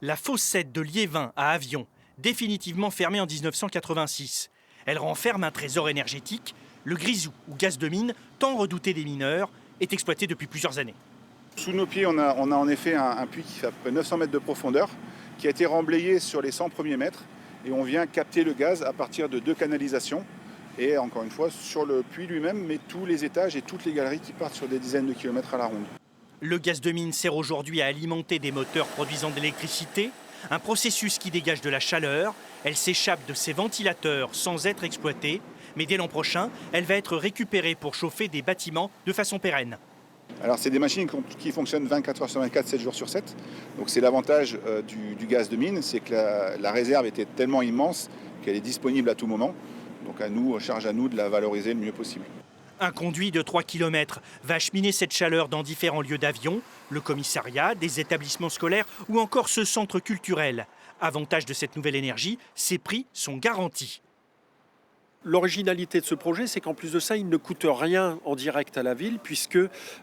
La fossette de Liévin à Avion, définitivement fermée en 1986. Elle renferme un trésor énergétique. Le grisou, ou gaz de mine, tant redouté des mineurs, est exploité depuis plusieurs années. Sous nos pieds, on a en effet un puits qui fait à peu près 900 mètres de profondeur, qui a été remblayé sur les 100 premiers mètres. Et on vient capter le gaz à partir de 2 canalisations. Et encore une fois, sur le puits lui-même, mais tous les étages et toutes les galeries qui partent sur des dizaines de kilomètres à la ronde. Le gaz de mine sert aujourd'hui à alimenter des moteurs produisant de l'électricité, un processus qui dégage de la chaleur. Elle s'échappe de ces ventilateurs sans être exploitée, mais dès l'an prochain, elle va être récupérée pour chauffer des bâtiments de façon pérenne. Alors c'est des machines qui fonctionnent 24 heures sur 24, 7 jours sur 7. Donc c'est l'avantage du gaz de mine, c'est que la réserve était tellement immense qu'elle est disponible à tout moment. Donc charge à nous de la valoriser le mieux possible. Un conduit de 3 km va acheminer cette chaleur dans différents lieux d'Avion, le commissariat, des établissements scolaires ou encore ce centre culturel. Avantage de cette nouvelle énergie, ses prix sont garantis. L'originalité de ce projet, c'est qu'en plus de ça, il ne coûte rien en direct à la ville, puisque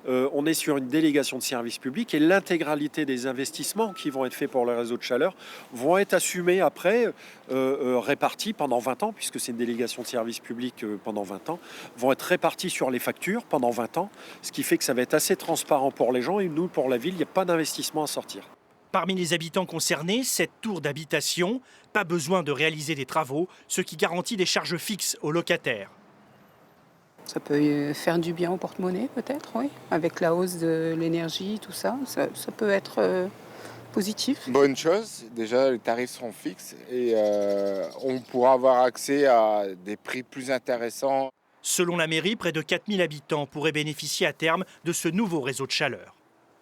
on est sur une délégation de service public et l'intégralité des investissements qui vont être faits pour le réseau de chaleur vont être assumés après, répartis pendant 20 ans, puisque c'est une délégation de service public pendant 20 ans, vont être répartis sur les factures pendant 20 ans, ce qui fait que ça va être assez transparent pour les gens et nous, pour la ville, il n'y a pas d'investissement à sortir. Parmi les habitants concernés, cette tour d'habitation, pas besoin de réaliser des travaux, ce qui garantit des charges fixes aux locataires. Ça peut faire du bien au porte-monnaie peut-être, oui. Avec la hausse de l'énergie, tout ça, ça peut être positif. Bonne chose, déjà les tarifs seront fixes et on pourra avoir accès à des prix plus intéressants. Selon la mairie, près de 4000 habitants pourraient bénéficier à terme de ce nouveau réseau de chaleur.